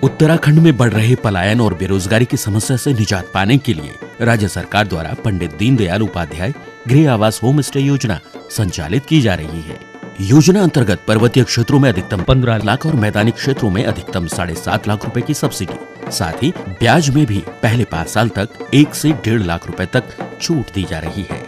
उत्तराखंड में बढ़ रहे पलायन और बेरोजगारी की समस्या से निजात पाने के लिए राज्य सरकार द्वारा पंडित दीनदयाल उपाध्याय गृह आवास होम स्टे योजना संचालित की जा रही है। योजना अंतर्गत पर्वतीय क्षेत्रों में अधिकतम 15 लाख और मैदानी क्षेत्रों में अधिकतम 7.5 लाख रुपए की सब्सिडी, साथ ही ब्याज में भी पहले 5 साल तक 1 से 1.5 लाख रुपए तक छूट दी जा रही है।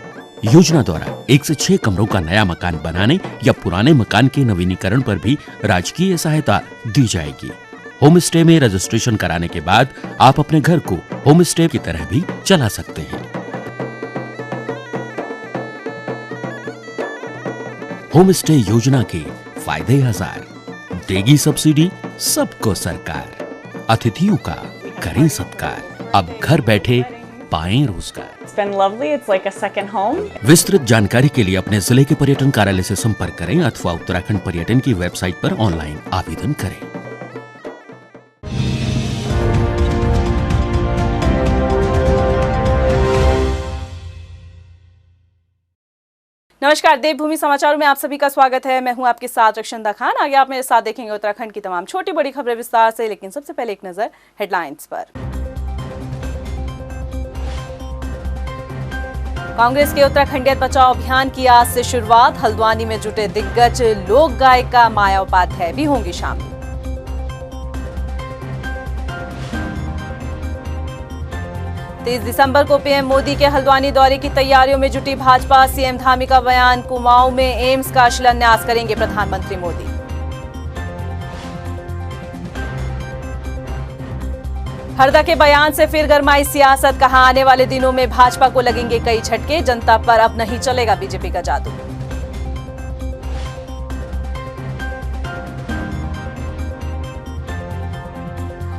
योजना द्वारा 1 से 6 कमरों का नया मकान बनाने या पुराने मकान के नवीनीकरण पर भी राजकीय सहायता दी जाएगी। होम स्टे में रजिस्ट्रेशन कराने के बाद आप अपने घर को होम स्टे की तरह भी चला सकते हैं। होम स्टे योजना के फायदे 1000, देगी सब्सिडी सबको सरकार, अतिथियों का करें सत्कार, अब घर बैठे पाएं रोजगार। It's been lovely. It's like a second home. विस्तृत जानकारी के लिए अपने जिले के पर्यटन कार्यालय से संपर्क करें अथवा उत्तराखंड पर्यटन की वेबसाइट पर ऑनलाइन आवेदन करें। नमस्कार, देवभूमि समाचारों में आप सभी का स्वागत है। मैं हूं आपके साथ रक्षंदा खान। आगे आप मेरे साथ देखेंगे उत्तराखंड की तमाम छोटी बड़ी खबरें विस्तार से, लेकिन सबसे पहले एक नजर हेडलाइंस पर। कांग्रेस के उत्तराखंडियत बचाओ अभियान की आज से शुरुआत। हल्द्वानी में जुटे दिग्गज लोक गायिका माया उपाध्याय भी होंगी शामिल। 30 दिसंबर को पीएम मोदी के हल्द्वानी दौरे की तैयारियों में जुटी भाजपा। सीएम धामी का बयान, कुमाऊं में एम्स का शिलान्यास करेंगे प्रधानमंत्री मोदी। हरदा के बयान से फिर गरमाई सियासत, कहा आने वाले दिनों में भाजपा को लगेंगे कई झटके, जनता पर अब नहीं चलेगा बीजेपी का जादू।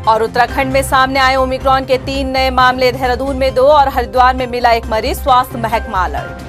और उत्तराखंड में सामने आए ओमिक्रॉन के 3 नए मामले, देहरादून में 2 और हरिद्वार में मिला 1 मरीज, स्वास्थ्य महकमा अलर्ट।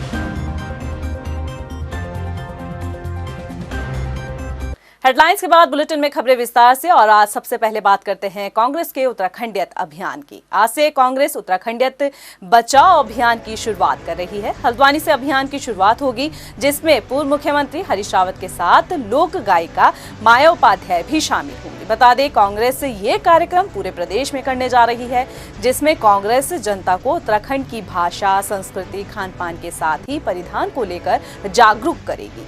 हेडलाइंस के बाद बुलेटिन में खबरें विस्तार से। और आज सबसे पहले बात करते हैं कांग्रेस के उत्तराखंडियत अभियान की। आज से कांग्रेस उत्तराखंडियत बचाओ अभियान की शुरुआत कर रही है। हल्द्वानी से अभियान की शुरुआत होगी, जिसमें पूर्व मुख्यमंत्री हरीश रावत के साथ लोक गायिका माया उपाध्याय भी शामिल होंगी। बता दें, कांग्रेस ये कार्यक्रम पूरे प्रदेश में करने जा रही है, जिसमें कांग्रेस जनता को उत्तराखंड की भाषा, संस्कृति, खान पान के साथ ही परिधान को लेकर जागरूक करेगी।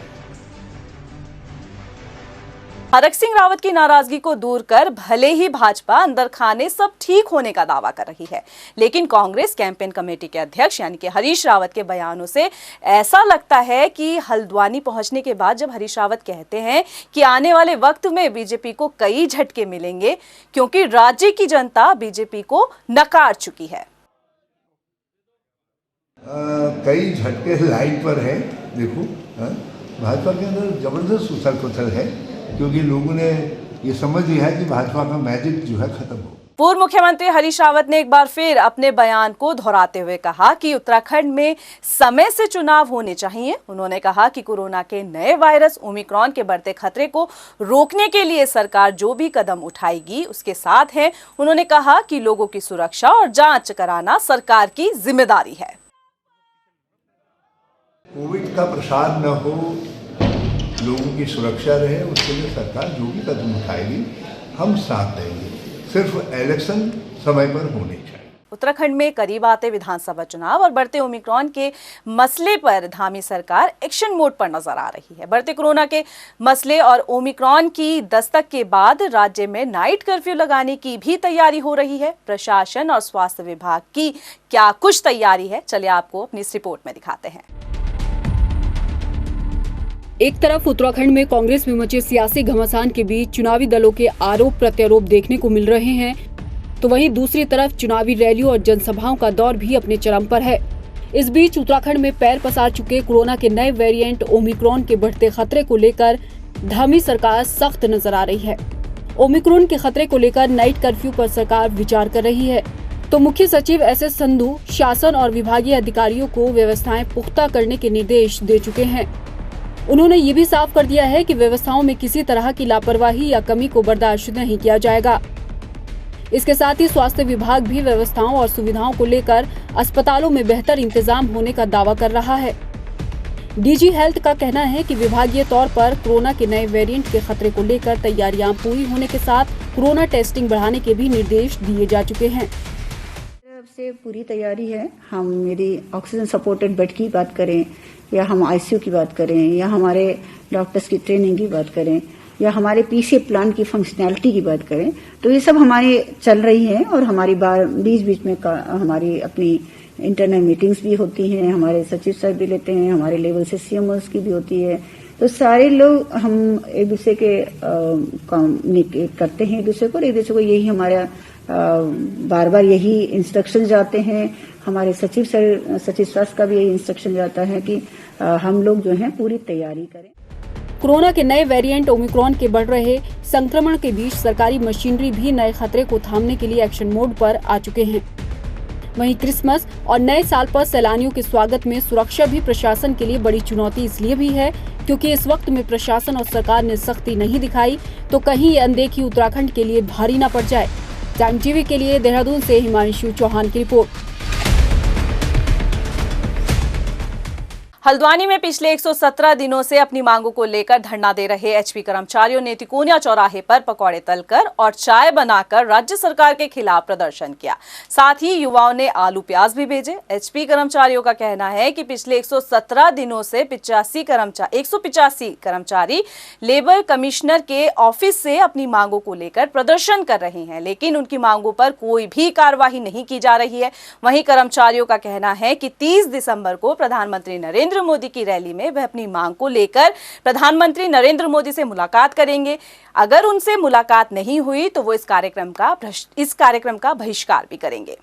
हरक सिंह रावत की नाराजगी को दूर कर भले ही भाजपा अंदर खाने सब ठीक होने का दावा कर रही है, लेकिन कांग्रेस कैंपेन कमेटी के अध्यक्ष यानी कि हरीश रावत के बयानों से ऐसा लगता है कि हल्द्वानी पहुंचने के बाद जब हरीश रावत कहते हैं कि आने वाले वक्त में बीजेपी को कई झटके मिलेंगे, क्योंकि राज्य की जनता बीजेपी को नकार चुकी है। कई झटके लाइन पर है। देखो, भाजपा के अंदर जबरदस्त उथल पुथल है, क्योंकि लोगों ने ये समझ लिया है कि भाजपा का मैजिक जो है खत्म हो। पूर्व मुख्यमंत्री हरीश रावत ने एक बार फिर अपने बयान को दोहराते हुए कहा कि उत्तराखंड में समय से चुनाव होने चाहिए। उन्होंने कहा कि कोरोना के नए वायरस ओमिक्रॉन के बढ़ते खतरे को रोकने के लिए सरकार जो भी कदम उठाएगी उसके साथ है। उन्होंने कहा कि लोगों की सुरक्षा और जांच कराना सरकार की जिम्मेदारी है। कोविड का प्रसार न हो, लोगों की सुरक्षा रहे, उसके लिए सरकार जो भी कदम उठाएगी हम साथ देंगे। सिर्फ इलेक्शन समय पर होने चाहिए। उत्तराखंड में करीब आते विधानसभा चुनाव और बढ़ते ओमिक्रॉन के मसले पर धामी सरकार एक्शन मोड पर नजर आ रही है। बढ़ते कोरोना के मसले और ओमिक्रॉन की दस्तक के बाद राज्य में नाइट कर्फ्यू लगाने की भी तैयारी हो रही है। प्रशासन और स्वास्थ्य विभाग की क्या कुछ तैयारी है, चलिए आपको अपनी इस रिपोर्ट में दिखाते हैं। एक तरफ उत्तराखंड में कांग्रेस में मचे सियासी घमासान के बीच चुनावी दलों के आरोप प्रत्यारोप देखने को मिल रहे हैं, तो वहीं दूसरी तरफ चुनावी रैलियों और जनसभाओं का दौर भी अपने चरम पर है। इस बीच उत्तराखंड में पैर पसार चुके कोरोना के नए वेरिएंट ओमिक्रॉन के बढ़ते खतरे को लेकर धामी सरकार सख्त नजर आ रही है। ओमिक्रॉन के खतरे को लेकर नाइट कर्फ्यू पर सरकार विचार कर रही है, तो मुख्य सचिव SS संधू शासन और विभागीय अधिकारियों को व्यवस्थाएं पुख्ता करने के निर्देश दे चुके हैं। उन्होंने ये भी साफ कर दिया है कि व्यवस्थाओं में किसी तरह की लापरवाही या कमी को बर्दाश्त नहीं किया जाएगा। इसके साथ ही स्वास्थ्य विभाग भी व्यवस्थाओं और सुविधाओं को लेकर अस्पतालों में बेहतर इंतजाम होने का दावा कर रहा है। डीजी हेल्थ का कहना है कि विभागीय तौर पर कोरोना के नए वेरिएंट के खतरे को लेकर तैयारियां पूरी होने के साथ कोरोना टेस्टिंग बढ़ाने के भी निर्देश दिए जा चुके हैं। से पूरी तैयारी है। हम मेरी ऑक्सीजन सपोर्टेड बेड की बात करें या हम आईसीयू की बात करें या हमारे डॉक्टर्स की ट्रेनिंग की बात करें या हमारे पीसीए प्लांट की फंक्शनैलिटी की बात करें, तो ये सब हमारी चल रही है और हमारी बीच बीच में हमारी अपनी इंटरनल मीटिंग्स भी होती हैं, हमारे सचिव सर भी लेते हैं, हमारे लेवल से सीएमओस की भी होती है। तो सारे लोग हम एक दूसरे के कम्युनिकेट करते हैं एक दूसरे को, और एक दूसरे को यही हमारा बार बार यही इंस्ट्रक्शन जाते हैं। हमारे सचिव स्वास्थ्य का भी यही इंस्ट्रक्शन जाता है कि हम लोग जो है पूरी तैयारी करें। कोरोना के नए वेरिएंट ओमिक्रॉन के बढ़ रहे संक्रमण के बीच सरकारी मशीनरी भी नए खतरे को थामने के लिए एक्शन मोड पर आ चुके हैं। वहीं क्रिसमस और नए साल पर सैलानियों के स्वागत में सुरक्षा भी प्रशासन के लिए बड़ी चुनौती इसलिए भी है क्योंकि इस वक्त में प्रशासन और सरकार ने सख्ती नहीं दिखाई तो कहीं ये अनदेखी उत्तराखंड के लिए भारी न पड़ जाए। टाइम टीवी के लिए देहरादून से हिमांशु चौहान की रिपोर्ट। हल्द्वानी में पिछले 117 दिनों से अपनी मांगों को लेकर धरना दे रहे एचपी कर्मचारियों ने तिकोनिया चौराहे पर पकौड़े तलकर और चाय बनाकर राज्य सरकार के खिलाफ प्रदर्शन किया। साथ ही युवाओं ने आलू प्याज भी भेजे। एचपी कर्मचारियों का कहना है कि पिछले 117 दिनों से 185 कर्मचारी लेबर कमिश्नर के ऑफिस से अपनी मांगों को लेकर प्रदर्शन कर रहे हैं, लेकिन उनकी मांगों पर कोई भी कार्यवाही नहीं की जा रही है। वहीं कर्मचारियों का कहना है कि 30 दिसंबर को प्रधानमंत्री नरेंद्र मोदी की रैली में वह अपनी मांग को लेकर प्रधानमंत्री नरेंद्र मोदी से मुलाकात करेंगे। अगर उनसे मुलाकात नहीं हुई तो वो इस कार्यक्रम का बहिष्कार भी करेंगे।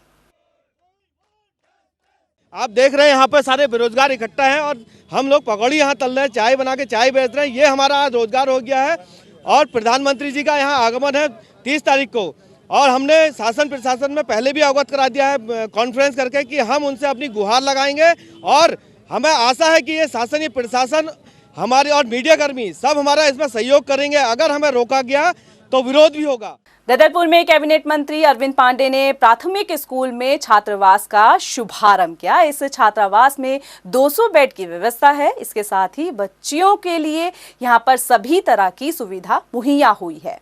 आप देख रहे हैं यहाँ पर सारे बेरोजगार इकट्ठा हैं और हम लोग पकौड़ी यहाँ तल रहे हैं, चाय बना के चाय बेच रहे हैं। ये हमारा रोजगार हो गया है और प्रधानमंत्री जी का यहाँ आगमन है 30 तारीख को, और हमने शासन प्रशासन में पहले भी अवगत करा दिया है कॉन्फ्रेंस करके कि हम उनसे अपनी गुहार लगाएंगे और हमें आशा है कि ये शासन, ये प्रशासन हमारे और मीडिया कर्मी सब हमारा इसमें सहयोग करेंगे। अगर हमें रोका गया तो विरोध भी होगा। ददरपुर में कैबिनेट मंत्री अरविंद पांडे ने प्राथमिक स्कूल में छात्रावास का शुभारंभ किया। इस छात्रावास में 200 बेड की व्यवस्था है। इसके साथ ही बच्चियों के लिए यहाँ पर सभी तरह की सुविधा मुहैया हुई है।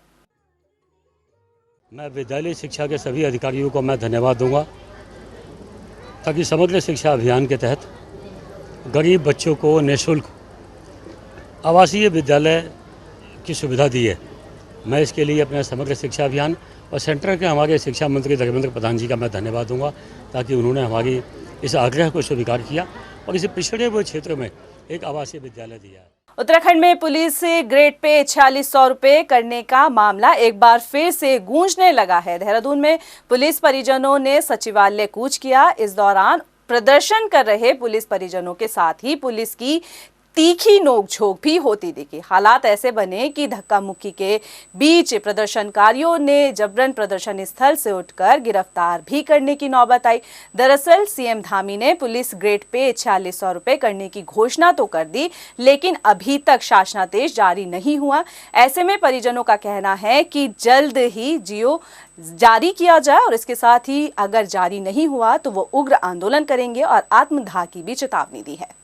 मैं विद्यालय शिक्षा के सभी अधिकारियों को मैं धन्यवाद दूंगा ताकि समग्र शिक्षा अभियान के तहत गरीब बच्चों को निःशुल्क आवासीय विद्यालय की सुविधा दी है। मैं इसके लिए अपने समग्र शिक्षा अभियान और सेंटर के हमारे शिक्षा मंत्री धर्मेंद्र प्रधान जी का मैं धन्यवाद दूंगा ताकि उन्होंने हमारी इस आग्रह को स्वीकार किया और इसे पिछड़े हुए क्षेत्र में एक आवासीय विद्यालय दिया है। उत्तराखंड में पुलिस ग्रेड पे 4600 रुपए करने का मामला एक बार फिर से गूंजने लगा है। देहरादून में पुलिस परिजनों ने सचिवालय कूच किया। इस दौरान प्रदर्शन कर रहे पुलिस परिजनों के साथ ही पुलिस की तीखी नोकझोंक भी होती दिखी। हालात ऐसे बने कि धक्का मुक्की के बीच प्रदर्शनकारियों ने जबरन प्रदर्शन स्थल से उठकर गिरफ्तार भी करने की नौबत आई। दरअसल सीएम धामी ने पुलिस ग्रेड पे 4600 रुपए करने की घोषणा तो कर दी, लेकिन अभी तक शासनादेश जारी नहीं हुआ। ऐसे में परिजनों का कहना है कि जल्द ही जीओ जारी किया जाए और इसके साथ ही अगर जारी नहीं हुआ तो वो उग्र आंदोलन करेंगे और आत्मदाह की भी चेतावनी दी है।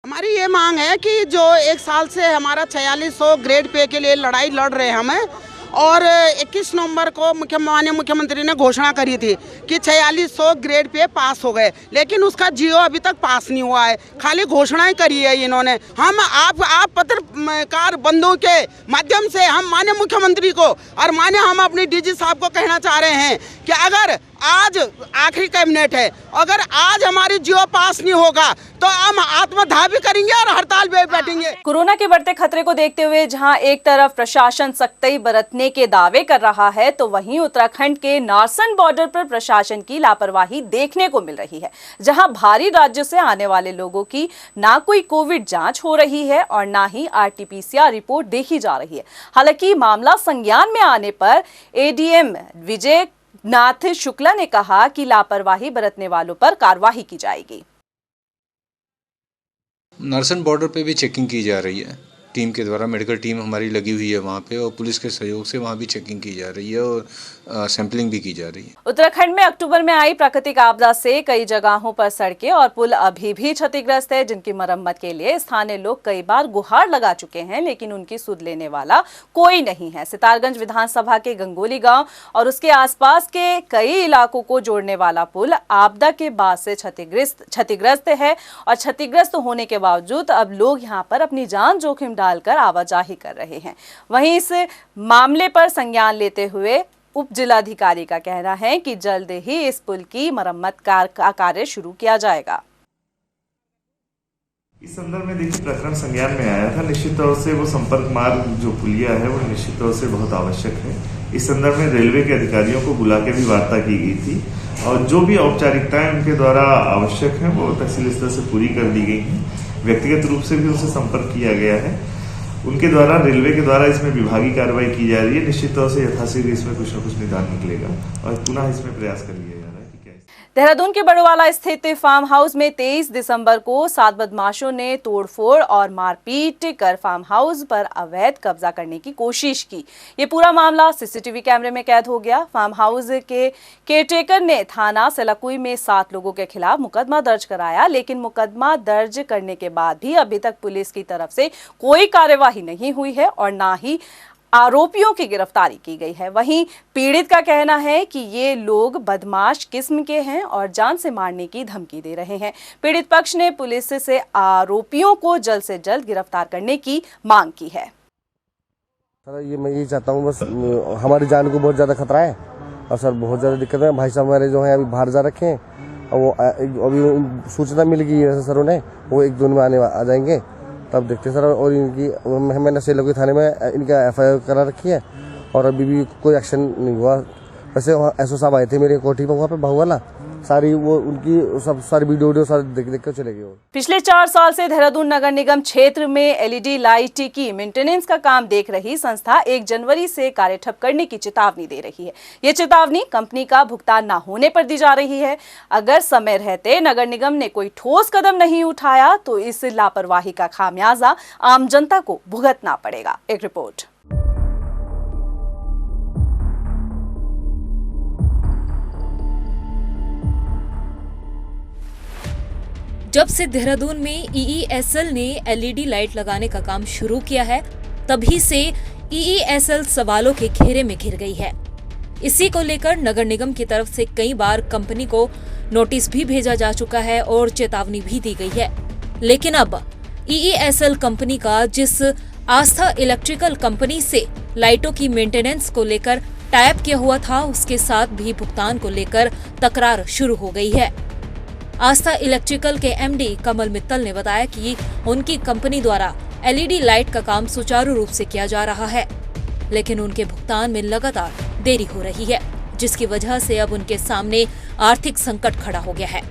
हमारी ये मांग है कि जो एक साल से हमारा 4600 ग्रेड पे के लिए लड़ाई लड़ रहे हैं हमें, और 21 नवंबर को माननीय मुख्यमंत्री ने घोषणा करी थी कि 4600 ग्रेड पे पास हो गए, लेकिन उसका जीओ अभी तक पास नहीं हुआ है। खाली घोषणाएं करी है इन्होंने। हम आप पत्रकार बंधुओं के माध्यम से हम माननीय मुख्यमंत्री को और माननीय हम अपनी डीजी साहब को कहना चाह रहे हैं कि अगर आज आखिरी कैबिनेट है, अगर आज हमारी जीओ पास नहीं होगा तो हम आत्मदाह भी करेंगे और हड़ताल पे बैठेंगे। कोरोना के बढ़ते खतरे को देखते हुए जहां एक तरफ प्रशासन सख्ती बरतने के दावे कर रहा है तो वहीं उत्तराखंड के नारसन बॉर्डर पर प्रशासन की लापरवाही देखने को मिल रही है, जहां भारी राज्यों से आने वाले लोगों की ना कोई कोविड जांच हो रही है और ना ही आरटीपीसीआर रिपोर्ट देखी जा रही है। हालांकि मामला संज्ञान में आने पर एडीएम विजय नाथ शुक्ला ने कहा कि लापरवाही बरतने वालों पर कार्रवाई की जाएगी। नारसन बॉर्डर पे भी चेकिंग की जा रही है टीम के द्वारा मेडिकल टीम हमारी लगी हुई है वहाँ पे, और पुलिस के सहयोग से वहाँ भी चेकिंग की जा रही है और सैंपलिंग भी की जा रही है। उत्तराखंड में अक्टूबर में आई प्राकृतिक आपदा से कई जगहों पर सड़कें और पुल अभी भी क्षतिग्रस्त है, जिनकी मरम्मत के लिए स्थानीय लोग कई बार गुहार लगा चुके हैं, लेकिन उनकी सुध लेने वाला कोई नहीं है। सितारगंज विधानसभा के गंगोली गांव और उसके आसपास के कई इलाकों को जोड़ने वाला पुल आपदा के बाद से क्षतिग्रस्त है और क्षतिग्रस्त होने के बावजूद अब लोग यहां पर अपनी जान जोखिम डालकर आवाजाही कर रहे हैं। वहीं इस मामले पर संज्ञान लेते हुए उप जिलाधिकारी का कहना है कि जल्द ही इस पुल की मरम्मत का कार्य शुरू किया जाएगा। इस संदर्भ में देखिए प्रकरण संज्ञान में आया था। निश्चित तौर से वो संपर्क मार्ग जो पुलिया है वो निश्चित तौर से बहुत आवश्यक है। इस संदर्भ में रेलवे के अधिकारियों को बुला के भी वार्ता की गई थी और जो भी औपचारिकताएं उनके द्वारा आवश्यक है वो तहसील स्तर से पूरी कर दी गई हैं। व्यक्तिगत रूप से भी उनसे संपर्क किया गया है। उनके द्वारा रेलवे के द्वारा इसमें विभागीय कार्रवाई की जा रही है। निश्चित तौर से यथाशीघ्र इसमें कुछ न कुछ निदान निकलेगा और पुनः इसमें प्रयास कर लिया जा रहा है। देहरादून के बड़ोवाला स्थित फार्म हाउस में 23 दिसंबर को 7 बदमाशों ने तोड़फोड़ और मारपीट कर फार्म हाउस पर अवैध कब्जा करने की कोशिश की। ये पूरा मामला सीसीटीवी कैमरे में कैद हो गया। फार्म हाउस के केयरटेकर ने थाना सेलाकुई में 7 लोगों के खिलाफ मुकदमा दर्ज कराया, लेकिन मुकदमा दर्ज करने के बाद भी अभी तक पुलिस की तरफ से कोई कार्यवाही नहीं हुई है और ना ही आरोपियों की गिरफ्तारी की गई है। वहीं पीड़ित का कहना है कि ये लोग बदमाश किस्म के हैं और जान से मारने की धमकी दे रहे हैं। पीड़ित पक्ष ने पुलिस से आरोपियों को जल्द से जल्द गिरफ्तार करने की मांग की है। सर ये मैं यही चाहता हूँ, बस हमारी जान को बहुत ज्यादा खतरा है और सर बहुत ज्यादा दिक्कत है। भाई साहब हमारे जो है अभी बाहर जा रखे हैं और वो अभी सूचना मिल गई है सरों ने, वो 1-2 दिन में आ जाएंगे, तब देखते सर। और इनकी मैंने सेलाकुई थाने में इनका FIR करा रखी है और अभी भी कोई एक्शन नहीं हुआ। वैसे वहाँ SO साहब आए थे मेरे कोठी पर, वहाँ पे बहु वाला सारी वो उनकी सब सारी वीडियो सारी देख कर चले गए। पिछले 4 साल से देहरादून नगर निगम क्षेत्र में LED लाइट की मेंटेनेंस का काम देख रही संस्था 1 जनवरी से कार्य ठप करने की चेतावनी दे रही है। ये चेतावनी कंपनी का भुगतान न होने पर दी जा रही है। अगर समय रहते नगर निगम ने कोई ठोस कदम नहीं उठाया तो इस लापरवाही का खामियाजा आम जनता को भुगतना पड़ेगा। एक रिपोर्ट। जब से देहरादून में EESL ने LED लाइट लगाने का काम शुरू किया है, तभी से EESL सवालों के घेरे में घिर गई है। इसी को लेकर नगर निगम की तरफ से कई बार कंपनी को नोटिस भी भेजा जा चुका है और चेतावनी भी दी गई है। लेकिन अब EESL कंपनी का जिस आस्था इलेक्ट्रिकल कंपनी से लाइटों की मेंटेनेंस को लेकर टाइप किया हुआ था, उसके साथ भी भुगतान को लेकर तकरार शुरू हो गई है। आस्था इलेक्ट्रिकल के MD कमल मित्तल ने बताया कि उनकी कंपनी द्वारा LED लाइट का काम सुचारू रूप से किया जा रहा है, लेकिन उनके भुगतान में लगातार देरी हो रही है, जिसकी वजह से अब उनके सामने आर्थिक संकट खड़ा हो गया है,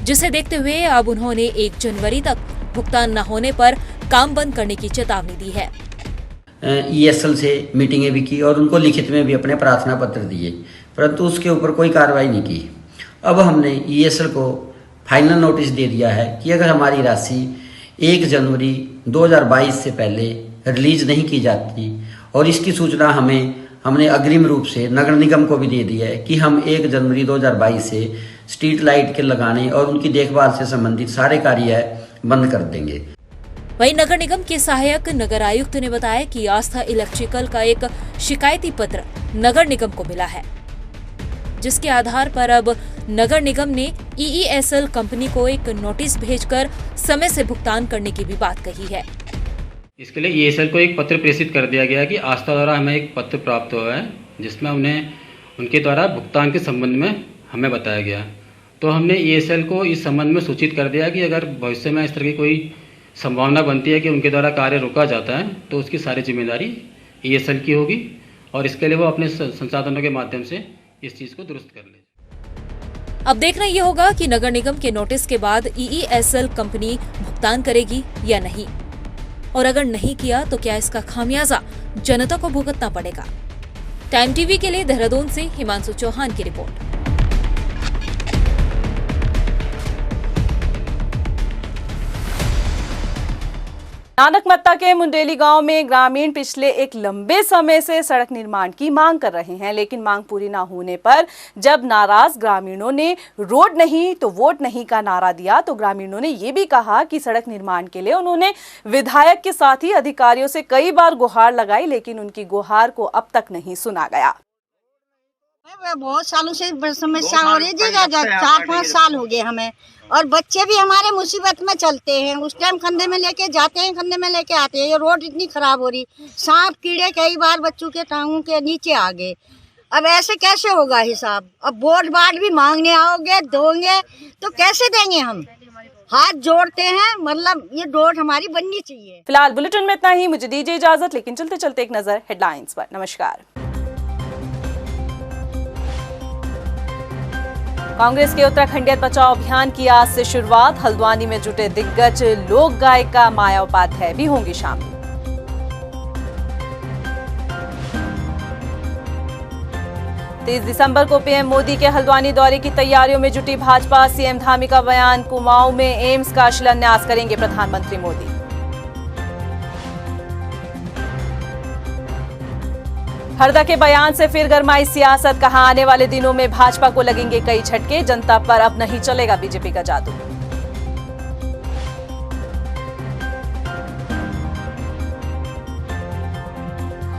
जिसे देखते हुए अब उन्होंने 1 जनवरी तक भुगतान न होने पर काम बंद करने की चेतावनी दी है। EESL से मीटिंगें भी की और उनको लिखित में भी अपने प्रार्थना पत्र दिए, परंतु उसके ऊपर कोई कार्रवाई नहीं की। अब हमने EESL को फाइनल नोटिस दे दिया है कि अगर हमारी राशि 1 जनवरी 2022 से पहले रिलीज नहीं की जाती, और इसकी सूचना हमने अग्रिम रूप से नगर निगम को भी दे दी है कि हम 1 जनवरी 2022 से स्ट्रीट लाइट के लगाने और उनकी देखभाल से संबंधित सारे कार्य बंद कर देंगे। वहीं नगर निगम के सहायक नगर आयुक्त ने बताया कि आस्था इलेक्ट्रिकल का एक शिकायती पत्र नगर निगम को मिला है, जिसके आधार पर अब नगर निगम ने EESL कंपनी को एक नोटिस भेजकर समय से भुगतान करने की भी बात कही है। इसके लिए EESL को एक पत्र प्रेषित कर दिया गया कि आस्था द्वारा हमें एक पत्र प्राप्त हुआ है, जिसमें उनके द्वारा भुगतान के संबंध में हमें बताया गया। तो हमने EESL को इस संबंध में सूचित कर दिया कि अगर भविष्य में इस तरह की कोई संभावना बनती है कि उनके द्वारा कार्य रोका जाता है, तो उसकी सारी जिम्मेदारी EESL की होगी और इसके लिए वो अपने संसाधनों के माध्यम से इस चीज को दुरुस्त कर ले। अब देखना यह होगा कि नगर निगम के नोटिस के बाद EESL कंपनी भुगतान करेगी या नहीं, और अगर नहीं किया तो क्या इसका खामियाजा जनता को भुगतना पड़ेगा। टाइम टीवी के लिए देहरादून से हिमांशु चौहान की रिपोर्ट। नानकमत्ता के मुंडेली गांव में ग्रामीण पिछले एक लंबे समय से सड़क निर्माण की मांग कर रहे हैं, लेकिन मांग पूरी न होने पर जब नाराज ग्रामीणों ने रोड नहीं तो वोट नहीं का नारा दिया, तो ग्रामीणों ने ये भी कहा कि सड़क निर्माण के लिए उन्होंने विधायक के साथ ही अधिकारियों से कई बार गुहार लगाई, लेकिन उनकी गुहार को अब तक नहीं सुना गया। बहुत सालों से समस्या हो रही है, 4-5 साल हो गए हमें, और बच्चे भी हमारे मुसीबत में चलते हैं। उस टाइम कंधे में लेके जाते हैं, कंधे में लेके आते हैं। ये रोड इतनी खराब हो रही, सांप कीड़े कई बार बच्चों के टांगों के नीचे आ गए। अब ऐसे कैसे होगा हिसाब? अब वोट बाट भी मांगने आओगे, दोगे तो कैसे देंगे हम? हाथ जोड़ते हैं, मतलब ये रोड हमारी बननी चाहिए। फिलहाल बुलेटिन में इतना ही, मुझे दीजिए इजाजत, लेकिन चलते चलते एक नजर हेडलाइंस पर। नमस्कार। कांग्रेस के उत्तराखंडियत बचाओ अभियान की आज से शुरुआत। हल्द्वानी में जुटे दिग्गज लोक गायिका माया उपाध्याय भी होंगी शामिल। दिसंबर को पीएम मोदी के हल्द्वानी दौरे की तैयारियों में जुटी भाजपा। सीएम धामी का बयान, कुमाऊं में एम्स का शिलान्यास करेंगे प्रधानमंत्री मोदी। हरदा के बयान से फिर गरमाई सियासत, कहा आने वाले दिनों में भाजपा को लगेंगे कई झटके, जनता पर अब नहीं चलेगा बीजेपी का जादू।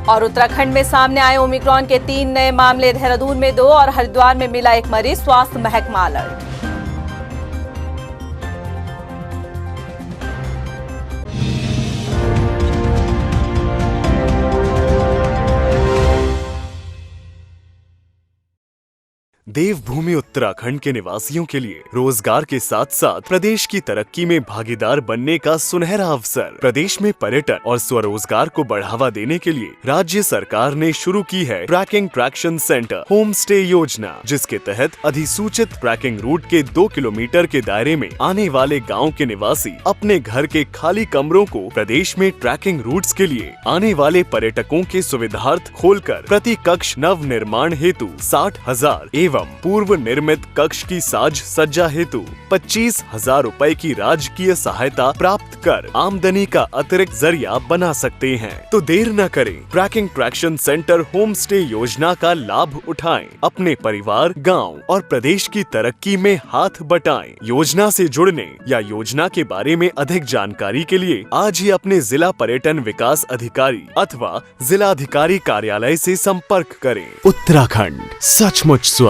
और उत्तराखंड में सामने आए ओमिक्रॉन के 3 नए मामले, देहरादून में 2 और हरिद्वार में मिला एक मरीज, स्वास्थ्य महकमा अलर्ट। देवभूमि उत्तराखंड के निवासियों के लिए रोजगार के साथ साथ प्रदेश की तरक्की में भागीदार बनने का सुनहरा अवसर। प्रदेश में पर्यटन और स्वरोजगार को बढ़ावा देने के लिए राज्य सरकार ने शुरू की है trekking traction center home stay योजना, जिसके तहत अधिसूचित ट्रैकिंग रूट के 2 किलोमीटर के दायरे में आने वाले गाँव के निवासी अपने घर के खाली कमरों को प्रदेश में ट्रैकिंग रूट्स के लिए आने वाले पर्यटकों के सुविधार्थ खोलकर प्रति कक्ष नव निर्माण हेतु 60,000 एवं पूर्व निर्मित कक्ष की साज सज्जा हेतु 25,000 रुपए की राजकीय सहायता प्राप्त कर आमदनी का अतिरिक्त जरिया बना सकते हैं। तो देर न करें, trekking traction center home stay योजना का लाभ उठाएं, अपने परिवार, गांव और प्रदेश की तरक्की में हाथ बटाएं। योजना से जुड़ने या योजना के बारे में अधिक जानकारी के लिए आज ही अपने जिला पर्यटन विकास अधिकारी अथवा जिला अधिकारी कार्यालय से संपर्क करें। उत्तराखंड सचमुच स्वर्ग।